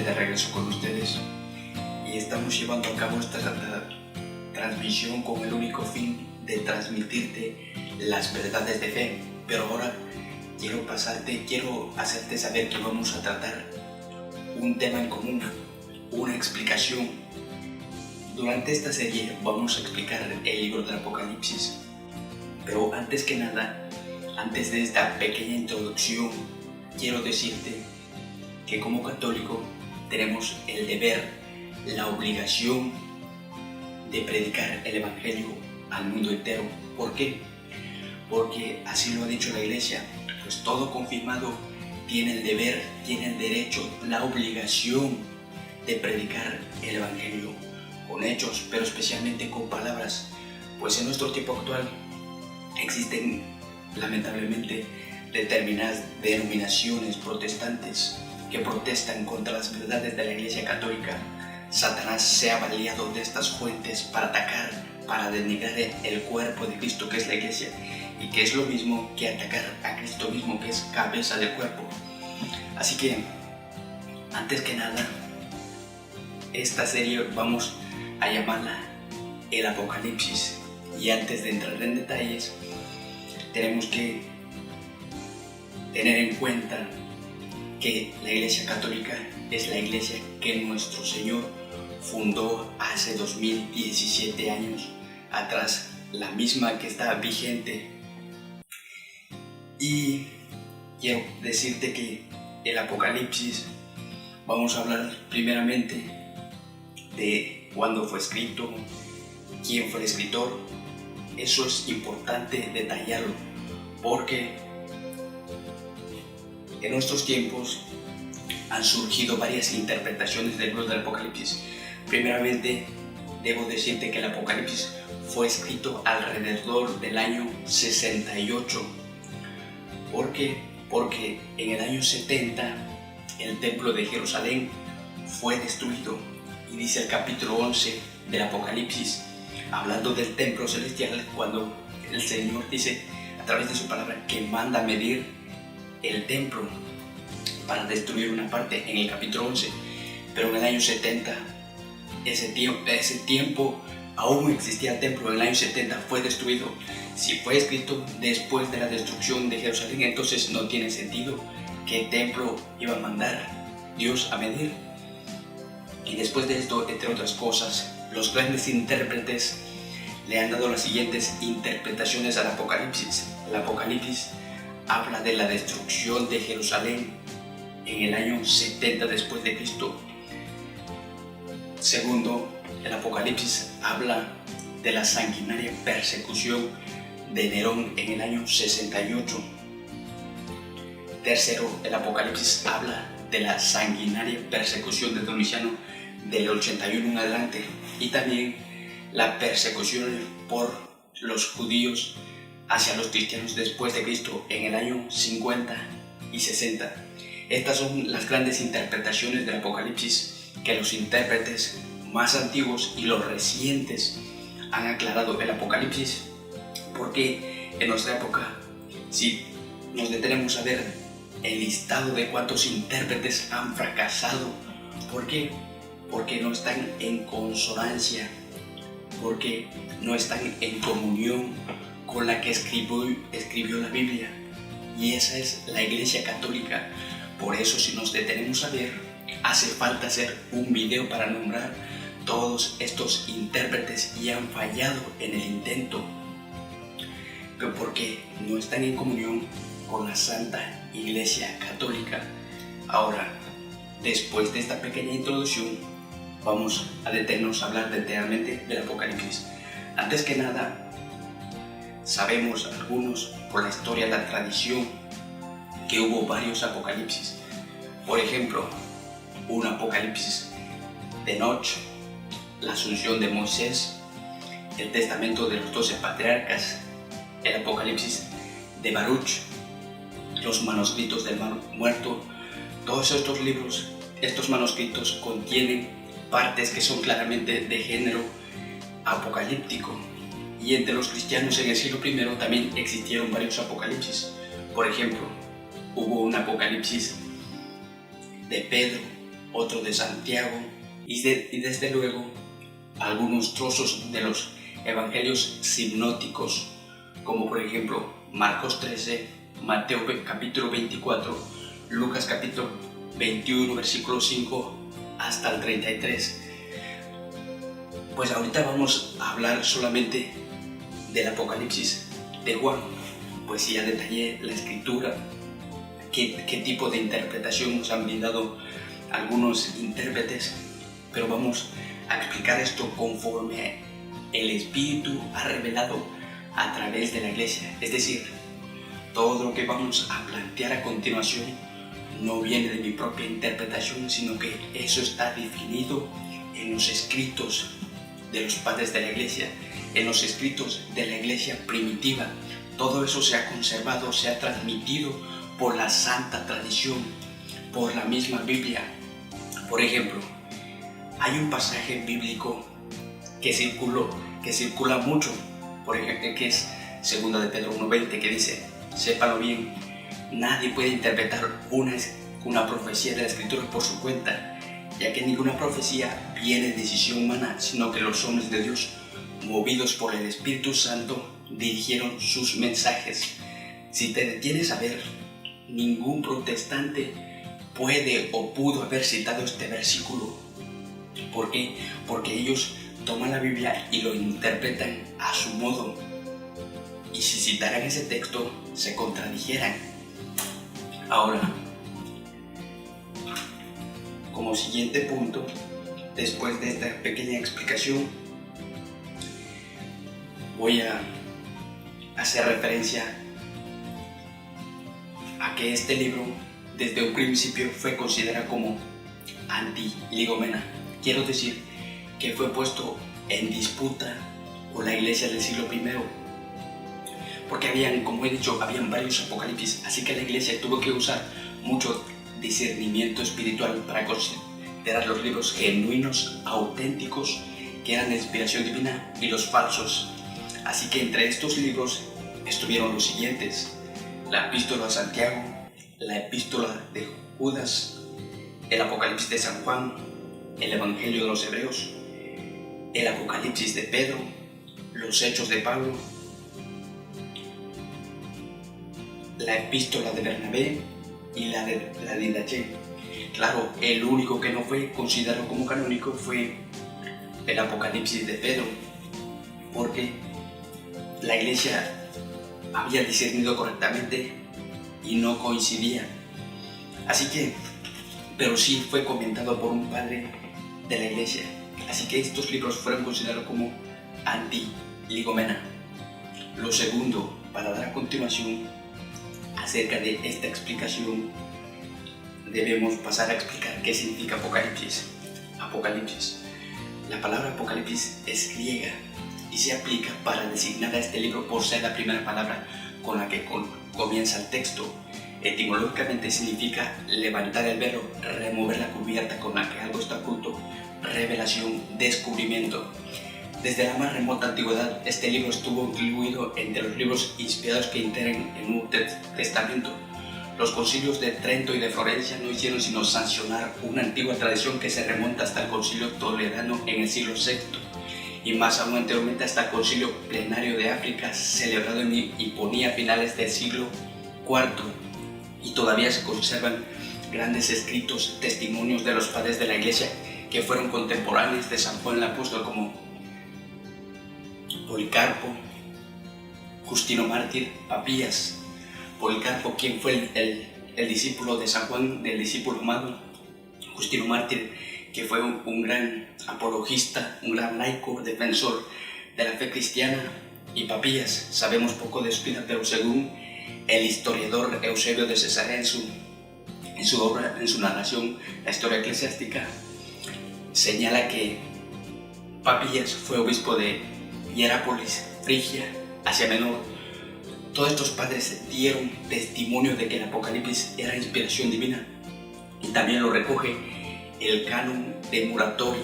de regreso con ustedes y estamos llevando a cabo esta transmisión con el único fin de transmitirte las verdades de fe. Pero ahora quiero hacerte saber que vamos a tratar un tema en común, una explicación. Durante esta serie vamos a explicar el libro del Apocalipsis, pero antes que nada, antes de esta pequeña introducción, quiero decirte que como católico tenemos el deber, la obligación de predicar el Evangelio al mundo entero. ¿Por qué? Porque así lo ha dicho la Iglesia, pues todo confirmado tiene el deber, tiene el derecho, la obligación de predicar el Evangelio con hechos, pero especialmente con palabras, pues en nuestro tiempo actual existen lamentablemente determinadas denominaciones protestantes que protestan contra las verdades de la Iglesia Católica. Satanás se ha valido de estas fuentes para atacar, para denigrar el cuerpo de Cristo, que es la Iglesia, y que es lo mismo que atacar a Cristo mismo, que es cabeza del cuerpo. Así que, antes que nada, esta serie vamos a llamarla el Apocalipsis, y antes de entrar en detalles tenemos que tener en cuenta que la Iglesia Católica es la Iglesia que nuestro Señor fundó hace 2017 años atrás, la misma que está vigente. Y quiero decirte que el Apocalipsis, vamos a hablar primeramente de cuándo fue escrito, quién fue el escritor. Eso es importante detallarlo, porque en nuestros tiempos han surgido varias interpretaciones del libro del Apocalipsis. Primeramente, debo decirte que el Apocalipsis fue escrito alrededor del año 68. ¿Por qué? Porque en el año 70 el templo de Jerusalén fue destruido. Y dice el capítulo 11 del Apocalipsis, hablando del templo celestial, cuando el Señor dice a través de su palabra que manda medir el templo para destruir una parte en el capítulo 11, pero en el año 70, ese tiempo aún existía el templo. En el año 70 fue destruido. Si fue escrito después de la destrucción de Jerusalén, entonces no tiene sentido qué templo iba a mandar Dios a medir. Y después de esto, entre otras cosas, los grandes intérpretes le han dado las siguientes interpretaciones al Apocalipsis. El Apocalipsis habla de la destrucción de Jerusalén en el año 70 después de Cristo. Segundo, el Apocalipsis habla de la sanguinaria persecución de Nerón en el año 68. Tercero, el Apocalipsis habla de la sanguinaria persecución de Domiciano del 81 en adelante, y también la persecución por los judíos hacia los cristianos después de Cristo en el año 50 y 60. Estas son las grandes interpretaciones del Apocalipsis que los intérpretes más antiguos y los recientes han aclarado. El Apocalipsis, porque en nuestra época, si nos detenemos a ver el listado de cuántos intérpretes han fracasado, ¿por qué? Porque no están en consonancia, porque no están en comunión con la que escribió la Biblia, y esa es la Iglesia Católica. Por eso, si nos detenemos a ver, hace falta hacer un video para nombrar todos estos intérpretes y han fallado en el intento, pero porque no están en comunión con la Santa Iglesia Católica. Ahora, después de esta pequeña introducción, vamos a detenernos a hablar detalladamente del Apocalipsis. Antes que nada, sabemos algunos por la historia, la tradición, que hubo varios Apocalipsis. Por ejemplo, un Apocalipsis de Enoch, la Asunción de Moisés, el Testamento de los 12 Patriarcas, el Apocalipsis de Baruch, los manuscritos del Mar Muerto. Todos estos libros, estos manuscritos contienen partes que son claramente de género apocalíptico, y entre los cristianos en el siglo I también existieron varios apocalipsis. Por ejemplo, hubo un apocalipsis de Pedro otro de Santiago y desde luego algunos trozos de los evangelios sinópticos, como por ejemplo Marcos 13, Mateo capítulo 24, Lucas capítulo 21, versículo 5 hasta el 33. Pues ahorita vamos a hablar solamente del Apocalipsis de Juan, pues ya detallé la escritura, qué tipo de interpretación nos han brindado algunos intérpretes, pero vamos a explicar esto conforme el Espíritu ha revelado a través de la Iglesia. Es decir, todo lo que vamos a plantear a continuación no viene de mi propia interpretación, sino que eso está definido en los escritos de los padres de la Iglesia, en los escritos de la Iglesia primitiva. Todo eso se ha conservado, se ha transmitido por la santa tradición, por la misma Biblia. Por ejemplo, hay un pasaje bíblico que circula mucho, por ejemplo, que es 2 de Pedro 1:20, que dice: sépalo bien, nadie puede interpretar una profecía de la Escritura por su cuenta, ya que ninguna profecía viene de decisión humana, sino que los hombres de Dios, movidos por el Espíritu Santo, dirigieron sus mensajes. Si te detienes a ver, ningún protestante puede o pudo haber citado este versículo. ¿Por qué? Porque ellos toman la Biblia y lo interpretan a su modo. Y si citaran ese texto, se contradijeran. Ahora, como siguiente punto, después de esta pequeña explicación, voy a hacer referencia a que este libro desde un principio fue considerado como anti-ligomena. Quiero decir que fue puesto en disputa por la Iglesia del siglo I, porque como he dicho, habían varios apocalipsis, así que la Iglesia tuvo que usar mucho discernimiento espiritual para considerar los libros genuinos, auténticos, que eran de inspiración divina, y los falsos. Así que entre estos libros estuvieron los siguientes: la Epístola a Santiago, la Epístola de Judas, el Apocalipsis de San Juan, el Evangelio de los Hebreos, el Apocalipsis de Pedro, los Hechos de Pablo, la Epístola de Bernabé y la de Didache. Claro, el único que no fue considerado como canónico fue el Apocalipsis de Pedro, porque la Iglesia había discernido correctamente y no coincidía. Así que, pero sí fue comentado por un padre de la Iglesia. Así que estos libros fueron considerados como anti-ligomena. Lo segundo, para dar a continuación acerca de esta explicación, debemos pasar a explicar qué significa Apocalipsis. Apocalipsis. La palabra Apocalipsis es griega y se aplica para designar a este libro por ser la primera palabra con la que comienza el texto. Etimológicamente significa levantar el velo, remover la cubierta con la que algo está oculto, revelación, descubrimiento. Desde la más remota antigüedad, este libro estuvo incluido entre los libros inspirados que integran el Nuevo Testamento. Los concilios de Trento y de Florencia no hicieron sino sancionar una antigua tradición que se remonta hasta el concilio toledano en el siglo VI, y más aún anteriormente hasta el concilio plenario de África, celebrado en Hiponia a finales del siglo IV. Y todavía se conservan grandes escritos, testimonios de los padres de la Iglesia que fueron contemporáneos de San Juan el Apóstol, como Policarpo, Justino Mártir, Papías. Policarpo, quien fue el discípulo de San Juan, del discípulo amado. Justino Mártir, que fue un gran apologista, un gran laico, defensor de la fe cristiana. Y Papías, sabemos poco de su vida, pero según el historiador Eusebio de Cesarea en su obra, en su narración, la historia eclesiástica, señala que Papías fue obispo de Hierápolis, Frigia, Asia Menor. Todos estos padres dieron testimonio de que el Apocalipsis era inspiración divina, y también lo recoge el canon de Muratori.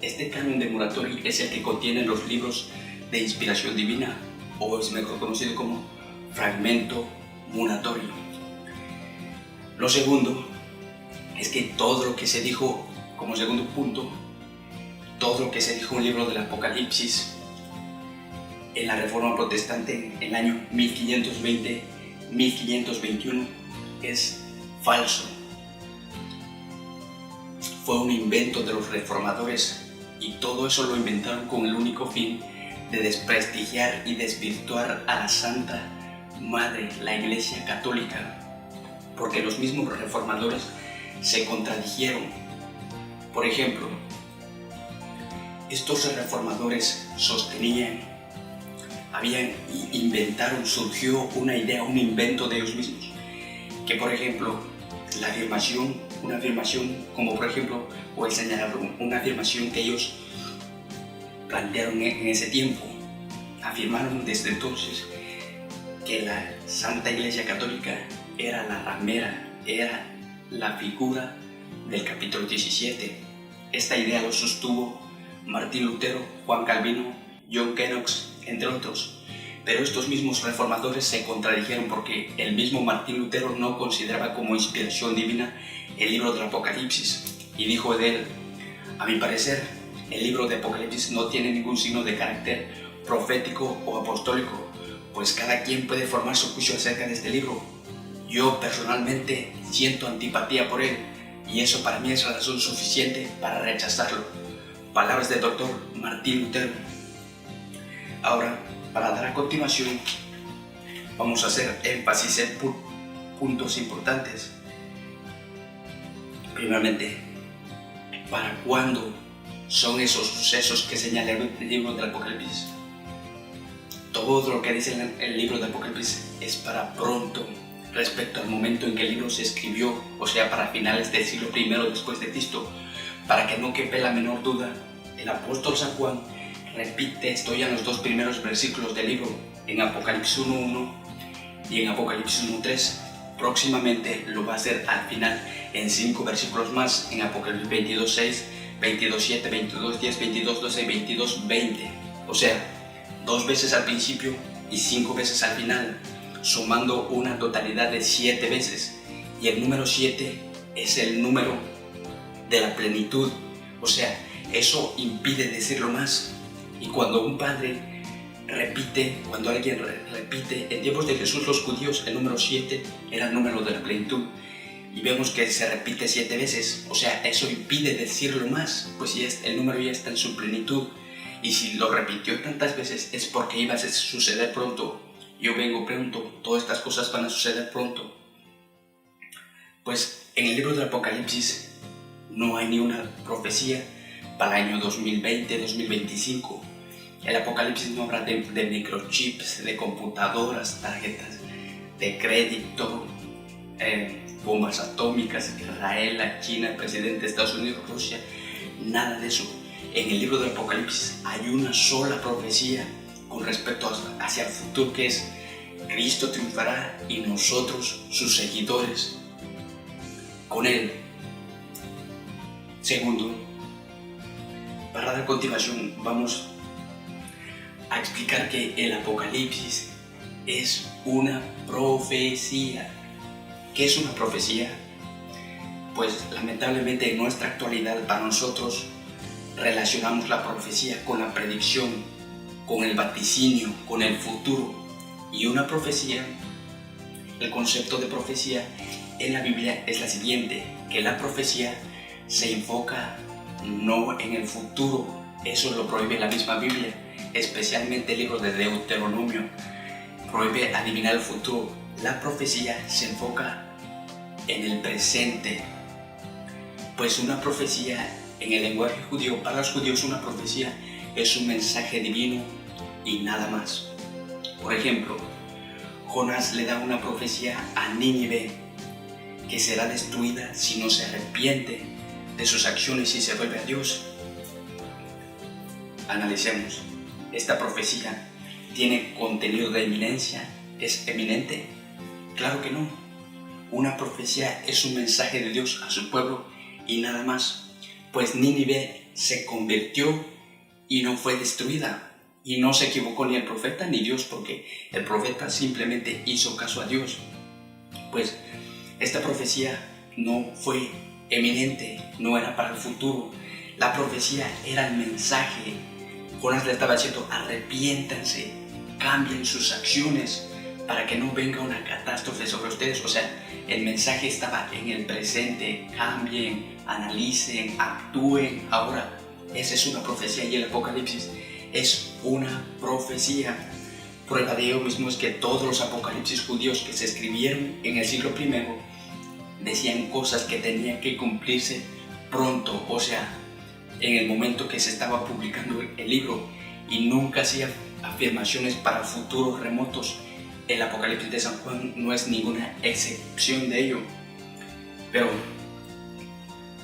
Este canon de Muratori es el que contiene los libros de inspiración divina, o es mejor conocido como fragmento Muratori. Lo segundo, es que todo lo que se dijo, como segundo punto, todo lo que se dijo en el libro del Apocalipsis en la Reforma Protestante en el año 1520-1521 es falso. Fue un invento de los reformadores y todo eso lo inventaron con el único fin de desprestigiar y desvirtuar a la Santa Madre, la Iglesia Católica, porque los mismos reformadores se contradijeron. Por ejemplo, estos reformadores inventaron, surgió una idea, un invento de ellos mismos, que por ejemplo, una afirmación como por ejemplo, voy a señalar una afirmación que ellos plantearon en ese tiempo, afirmaron desde entonces que la Santa Iglesia Católica era la ramera, era la figura del capítulo 17. Esta idea lo sostuvo Martín Lutero, Juan Calvino, John Knox, entre otros. Pero estos mismos reformadores se contradijeron porque el mismo Martín Lutero no consideraba como inspiración divina el libro del Apocalipsis y dijo de él: a mi parecer, el libro de Apocalipsis no tiene ningún signo de carácter profético o apostólico, pues cada quien puede formar su juicio acerca de este libro. Yo personalmente siento antipatía por él y eso para mí es razón suficiente para rechazarlo. Palabras del doctor Martín Lutero. Ahora, para dar a continuación, vamos a hacer énfasis en puntos importantes. Primeramente, ¿para cuándo son esos sucesos que señala el libro del Apocalipsis? Todo lo que dice el libro del Apocalipsis es para pronto, respecto al momento en que el libro se escribió, o sea, para finales del siglo I después de Cristo. Para que no quepe la menor duda, el apóstol San Juan repite esto ya en los dos primeros versículos del libro, en Apocalipsis 1.1 y en Apocalipsis 1.3. Próximamente lo va a hacer al final en 5 versículos más, en Apocalipsis 22.6, 22.7, 22.10, 22.12 y 22.20. O sea, 2 veces al principio y 5 veces al final, sumando una totalidad de 7 veces. Y el número 7 es el número de la plenitud. O sea, eso impide decirlo más. Y cuando cuando alguien repite, en tiempos de Jesús los judíos el número 7 era el número de la plenitud. Y vemos que se repite 7 veces, o sea, eso impide decirlo más, pues el número ya está en su plenitud. Y si lo repitió tantas veces es porque iba a suceder pronto. Yo vengo pronto, todas estas cosas van a suceder pronto. Pues en el libro del Apocalipsis no hay ni una profecía para el año 2020-2025. El Apocalipsis no habla de microchips, de computadoras, tarjetas de crédito, bombas atómicas, Israel, la China, el presidente de Estados Unidos, Rusia, nada de eso. En el libro del Apocalipsis hay una sola profecía con respecto hacia el futuro, que es: Cristo triunfará y nosotros, sus seguidores, con él. Segundo, para dar continuación, vamos a explicar que el Apocalipsis es una profecía. ¿Qué es una profecía? Pues lamentablemente en nuestra actualidad, para nosotros, relacionamos la profecía con la predicción, con el vaticinio, con el futuro. Y una profecía, el concepto de profecía en la Biblia es la siguiente: que la profecía se enfoca no en el futuro, eso lo prohíbe la misma Biblia, especialmente el libro de Deuteronomio, prohíbe adivinar el futuro. La profecía se enfoca en el presente, pues una profecía en el lenguaje judío, para los judíos una profecía es un mensaje divino y nada más. Por ejemplo, Jonás le da una profecía a Nínive que será destruida si no se arrepiente de sus acciones y se vuelve a Dios. Analicemos. ¿Esta profecía tiene contenido de eminencia? ¿Es eminente? Claro que no. Una profecía es un mensaje de Dios a su pueblo y nada más. Pues Nínive se convirtió y no fue destruida. Y no se equivocó ni el profeta ni Dios, porque el profeta simplemente hizo caso a Dios. Pues esta profecía no fue eminente, no era para el futuro. La profecía era el mensaje. Jonás le estaba diciendo: arrepiéntanse, cambien sus acciones para que no venga una catástrofe sobre ustedes. O sea, el mensaje estaba en el presente: cambien, analicen, actúen ahora. Esa es una profecía, y el Apocalipsis es una profecía. Prueba de ello mismo es que todos los apocalipsis judíos que se escribieron en el siglo I decían cosas que tenían que cumplirse pronto, o sea, en el momento que se estaba publicando el libro, y nunca hacía afirmaciones para futuros remotos. El Apocalipsis de San Juan no es ninguna excepción de ello. Pero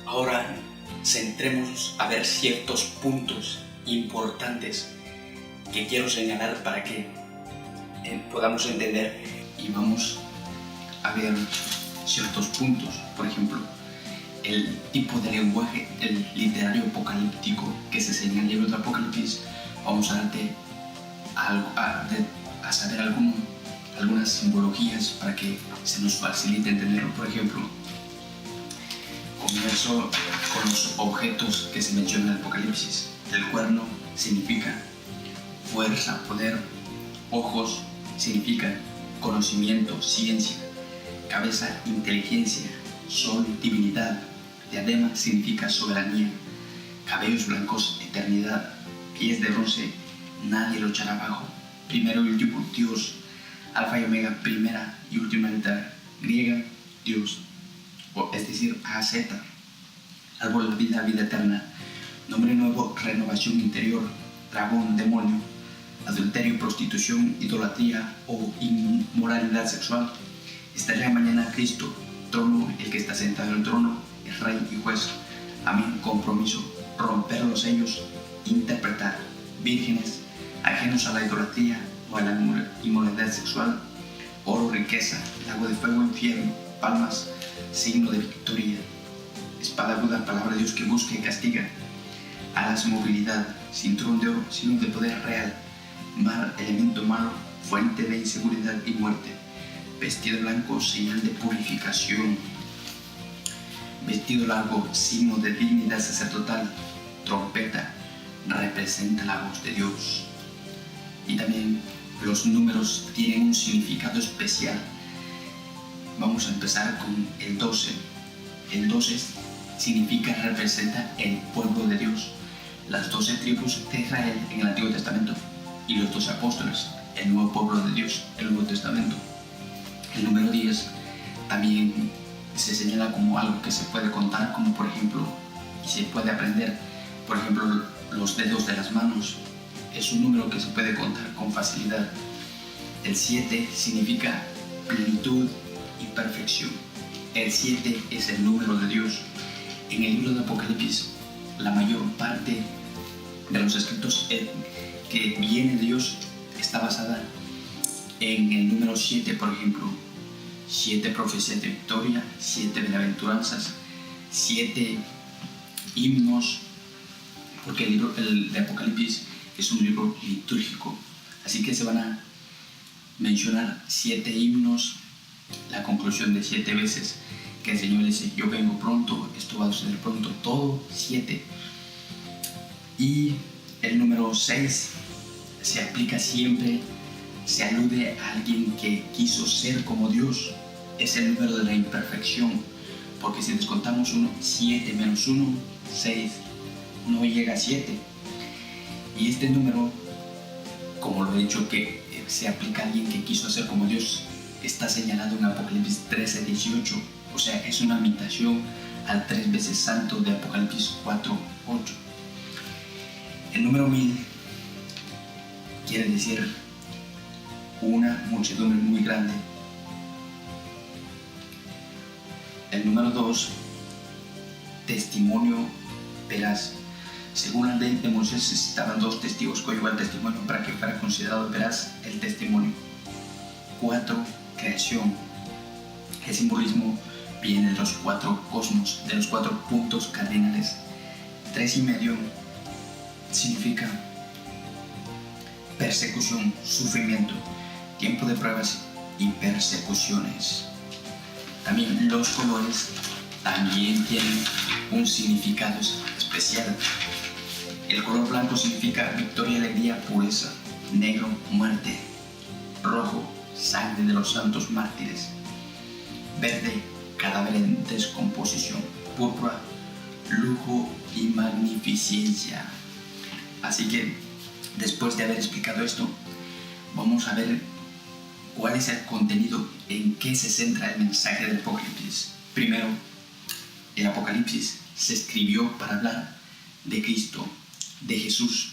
ahora centrémonos a ver ciertos puntos importantes que quiero señalar para que podamos entender, y vamos a ver ciertos puntos. Por ejemplo, el tipo de lenguaje del literario apocalíptico que se enseña en el libro de Apocalipsis. Vamos a darte a saber algunas simbologías para que se nos facilite entenderlo. Por ejemplo, comienzo con los objetos que se mencionan en el Apocalipsis. El cuerno significa fuerza, poder. Ojos significa conocimiento, ciencia. Cabeza, inteligencia. Sol, divinidad. Diadema significa soberanía. Cabellos blancos, eternidad. Pies de bronce, nadie lo echará abajo. Primero y último, Dios. Alfa y Omega, primera y última letra griega, Dios. Es decir, AZ. Árbol de la vida, vida eterna. Nombre nuevo, renovación interior. Dragón, demonio. Adulterio, prostitución, idolatría o inmoralidad sexual. Estará mañana Cristo. Trono, el que está sentado en el trono, es rey y juez. Amén. Compromiso, romper los sellos. Interpretar, vírgenes, ajenos a la idolatría o a la inmoralidad sexual. Oro, riqueza, lago de fuego, infierno. Palmas, signo de victoria. Espada aguda, palabra de Dios que busca y castiga. Alas, movilidad. Cinturón de oro, signo de poder real. Mar, elemento malo, fuente de inseguridad y muerte. Vestido blanco, señal de purificación. Vestido largo, signo de dignidad sacerdotal. Trompeta, representa la voz de Dios. Y también los números tienen un significado especial. Vamos a empezar con el 12. El 12 representa el pueblo de Dios, las 12 tribus de Israel en el Antiguo Testamento, y los 12 apóstoles, el nuevo pueblo de Dios, el Nuevo Testamento. El número 10 también se señala como algo que se puede contar, como por ejemplo, y se puede aprender. Por ejemplo, los dedos de las manos es un número que se puede contar con facilidad. El 7 significa plenitud y perfección. El 7 es el número de Dios. En el libro de Apocalipsis, la mayor parte de los escritos que viene de Dios está basada en el número 7, por ejemplo. 7 profecías de victoria, 7 bienaventuranzas, 7 himnos, porque el libro de Apocalipsis es un libro litúrgico, así que se van a mencionar 7 himnos, la conclusión de 7 veces que el Señor dice: yo vengo pronto, esto va a suceder pronto, todo 7. Y el número 6 se aplica siempre, se alude a alguien que quiso ser como Dios. Es el número de la imperfección, porque si descontamos 1, 7 menos 1, 6, no llega a 7. Y este número, como lo he dicho, que se aplica a alguien que quiso ser como Dios, está señalado en Apocalipsis 13:18, o sea, es una imitación al 3 veces santo de Apocalipsis 4:8. El número 1000 quiere decir una muchedumbre muy grande. El número 2, testimonio veraz. Según la ley de Moisés, necesitaban 2 testigos que llevaban el testimonio para que fuera considerado veraz el testimonio. 4, creación. El simbolismo viene de los 4 cosmos, de los 4 puntos cardinales. 3,5 significa persecución, sufrimiento, tiempo de pruebas y persecuciones. También los colores también tienen un significado especial. El color blanco significa victoria, alegría, pureza. Negro, muerte. Rojo, sangre de los santos mártires. Verde, cadáver en descomposición. Púrpura, lujo y magnificencia. Así que, después de haber explicado esto, vamos a ver cuál es el contenido, en qué se centra el mensaje del Apocalipsis. Primero, el Apocalipsis se escribió para hablar de Cristo, de Jesús.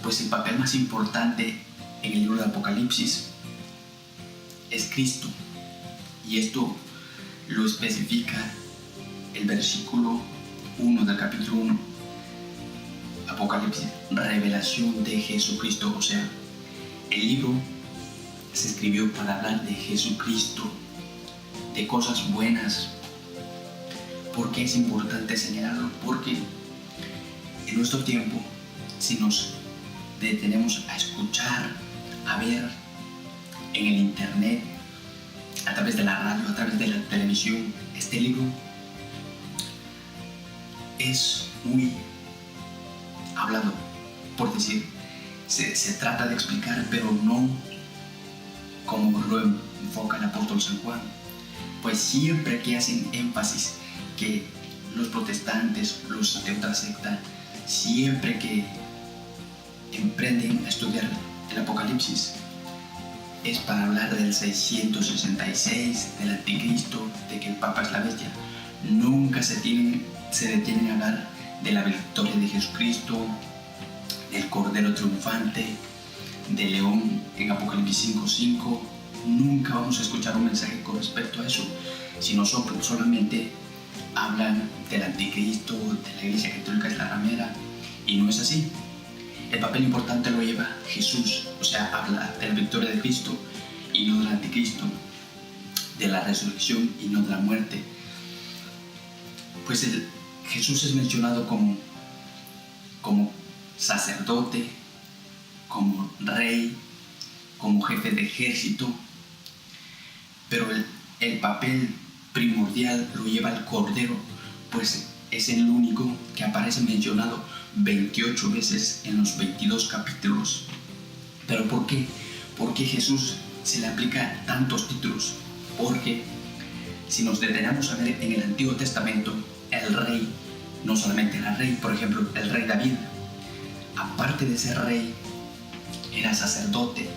Pues el papel más importante en el libro del Apocalipsis es Cristo. Y esto lo especifica el versículo 1 del capítulo 1. Apocalipsis, revelación de Jesucristo. O sea, el libro se escribió para hablar de Jesucristo, de cosas buenas. ¿Por qué es importante señalarlo? Porque en nuestro tiempo, si nos detenemos a escuchar, a ver en el internet, a través de la radio, a través de la televisión, este libro es muy hablado, por decir, se trata de explicar, pero no como lo enfoca el apóstol San Juan. Pues siempre que hacen énfasis que los protestantes, los de otra secta, siempre que emprenden a estudiar el Apocalipsis, es para hablar del 666, del anticristo, de que el Papa es la bestia. Nunca se detienen a hablar de la victoria de Jesucristo, del Cordero triunfante, del león en Apocalipsis 5:5. Nunca vamos a escuchar un mensaje con respecto a eso, sino solamente hablan del anticristo, de la iglesia católica es la ramera, y no es así. El papel importante lo lleva Jesús, o sea, habla de la victoria de Cristo y no del anticristo, de la resurrección y no de la muerte. Pues Jesús es mencionado como sacerdote, como rey, como jefe de ejército, pero el papel primordial lo lleva el Cordero, pues es el único que aparece mencionado 28 veces en los 22 capítulos. ¿Pero por qué? ¿Por qué Jesús se le aplica tantos títulos? Porque si nos detenemos a ver en el Antiguo Testamento, el rey no solamente era rey, por ejemplo, el rey David, aparte de ser rey, era sacerdote.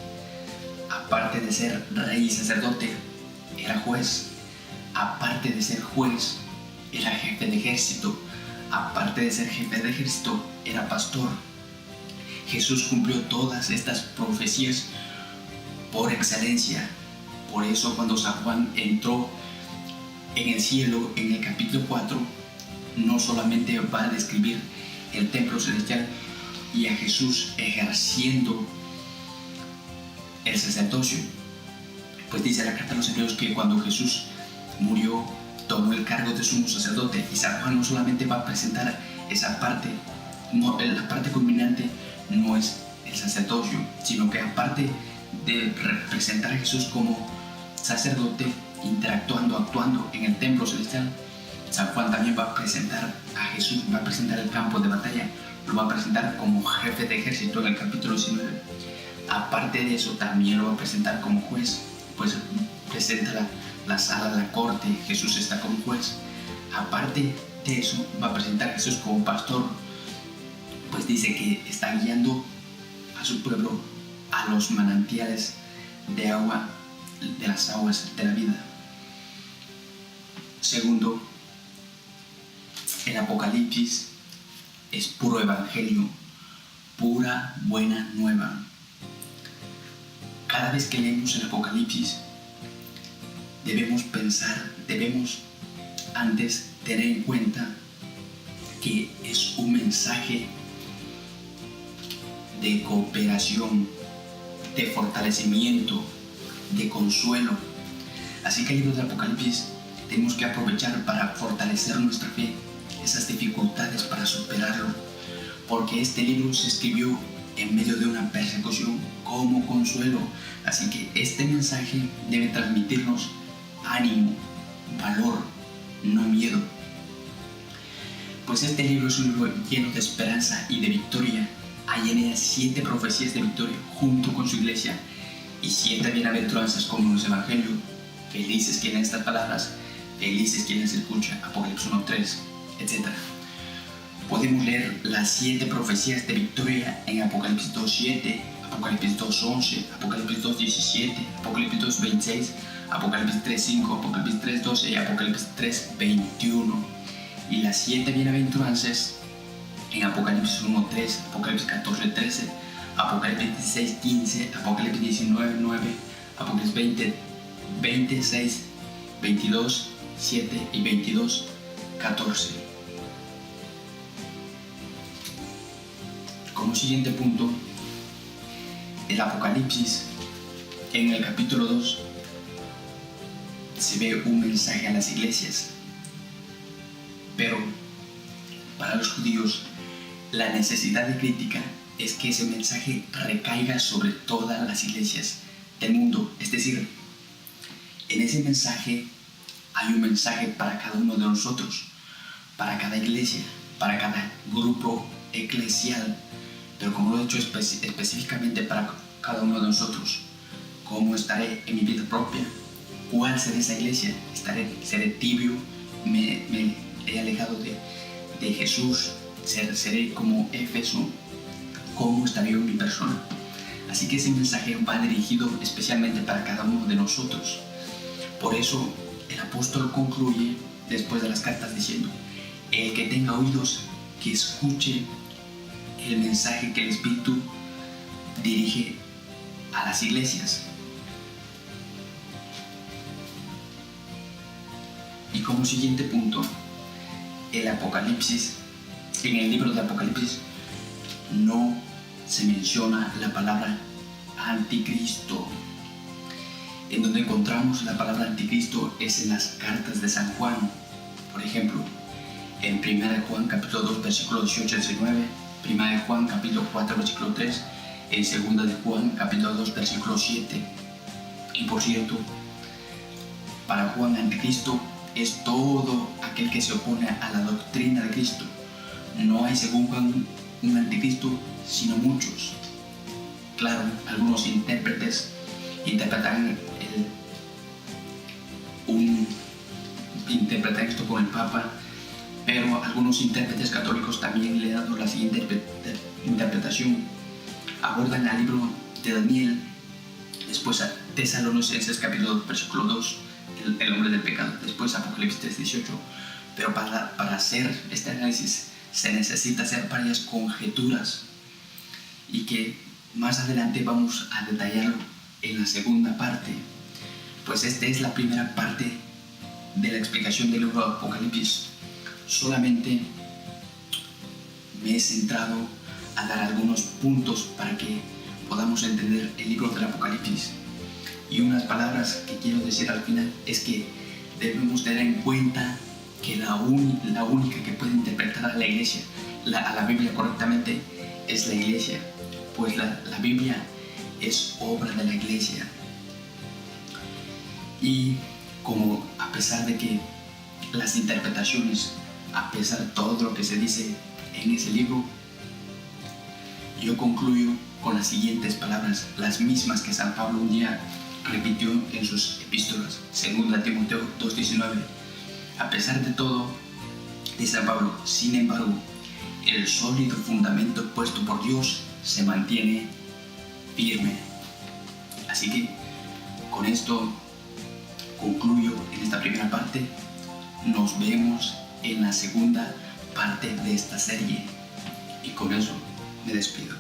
Aparte de ser rey y sacerdote, era juez. Aparte de ser juez, era jefe de ejército. Aparte de ser jefe de ejército, era pastor. Jesús cumplió todas estas profecías por excelencia. Por eso cuando San Juan entró en el cielo, en el capítulo 4, no solamente va a describir el templo celestial y a Jesús ejerciendo el sacerdocio, pues dice la carta a los Hebreos que cuando Jesús murió, tomó el cargo de sumo sacerdote, y San Juan no solamente va a presentar esa parte, no, la parte culminante no es el sacerdocio, sino que aparte de representar a Jesús como sacerdote, interactuando, actuando en el templo celestial, San Juan también va a presentar a Jesús, va a presentar el campo de batalla, lo va a presentar como jefe de ejército en el capítulo 19. Aparte de eso, también lo va a presentar como juez, pues presenta la sala, la corte, Jesús está como juez. Aparte de eso, va a presentar a Jesús como pastor, pues dice que está guiando a su pueblo a los manantiales de agua, de las aguas de la vida. Segundo, el Apocalipsis es puro evangelio, pura buena nueva. Cada vez que leemos el Apocalipsis, debemos pensar, debemos antes tener en cuenta que es un mensaje de cooperación, de fortalecimiento, de consuelo. Así que el libro del Apocalipsis tenemos que aprovechar para fortalecer nuestra fe, esas dificultades para superarlo, porque este libro se escribió en medio de una persecución como consuelo. Así que este mensaje debe transmitirnos ánimo, valor, no miedo. Pues este libro es un libro lleno de esperanza y de victoria. Hay en él 7 profecías de victoria junto con su iglesia y 7 bienaventuranzas como los evangelios. Felices quienes estas palabras, felices quienes escuchan Apocalipsis 1:3, etc. Podemos leer las 7 profecías de victoria en Apocalipsis 2:7, Apocalipsis 2:11, Apocalipsis 2:17, Apocalipsis 2:26, Apocalipsis 3:5, Apocalipsis 3:12 y Apocalipsis 3:21. Y las 7 bienaventuranzas en Apocalipsis 1:3, Apocalipsis 14:13, Apocalipsis 16:15, Apocalipsis 19:9, Apocalipsis 20:6, 22:7 y 22:14. Como siguiente punto, el Apocalipsis, en el capítulo 2, se ve un mensaje a las iglesias. Pero para los judíos, la necesidad de crítica es que ese mensaje recaiga sobre todas las iglesias del mundo. Es decir, en ese mensaje hay un mensaje para cada uno de nosotros, para cada iglesia, para cada grupo eclesial, pero como lo he dicho específicamente para cada uno de nosotros. ¿Cómo estaré en mi vida propia? ¿Cuál será esa iglesia? ¿Seré tibio? ¿Me he alejado de Jesús? ¿Seré como Éfeso? ¿Cómo estaré yo en mi persona? Así que ese mensaje va dirigido especialmente para cada uno de nosotros. Por eso el apóstol concluye después de las cartas diciendo: el que tenga oídos, que escuche el mensaje que el Espíritu dirige a las iglesias. Y como siguiente punto, el Apocalipsis, en el libro de Apocalipsis no se menciona la palabra anticristo. En donde encontramos la palabra anticristo es en las cartas de San Juan. Por ejemplo, en 1 de Juan capítulo 2 versículo 18 al 19, 1 de Juan capítulo 4 versículo 3, en 2 de Juan capítulo 2 versículo 7. Y por cierto, para Juan anticristo es todo aquel que se opone a la doctrina de Cristo. No hay, según Juan, un anticristo, sino muchos. Claro, algunos intérpretes interpretan esto con el Papa, pero algunos intérpretes católicos también le han dado la siguiente interpretación. Abordan al libro de Daniel, después a Tesalonicenses capítulo 2 versículo 2, el hombre del pecado, después Apocalipsis 3:18. Pero para hacer este análisis se necesita hacer varias conjeturas y que más adelante vamos a detallarlo en la segunda parte. Pues esta es la primera parte de la explicación del libro de Apocalipsis. Solamente me he centrado a dar algunos puntos para que podamos entender el libro del Apocalipsis. Y unas palabras que quiero decir al final es que debemos tener en cuenta que la única que puede interpretar a la iglesia, a la Biblia correctamente, es la iglesia, pues la Biblia es obra de la iglesia. Y como a pesar de que las interpretaciones, a pesar de todo lo que se dice en ese libro, yo concluyo con las siguientes palabras, las mismas que San Pablo un día repitió en sus epístolas, según Timoteo 2:19. A pesar de todo, dice San Pablo, sin embargo, el sólido fundamento puesto por Dios se mantiene firme. Así que con esto concluyo en esta primera parte. Nos vemos en la segunda parte de esta serie y con eso me despido.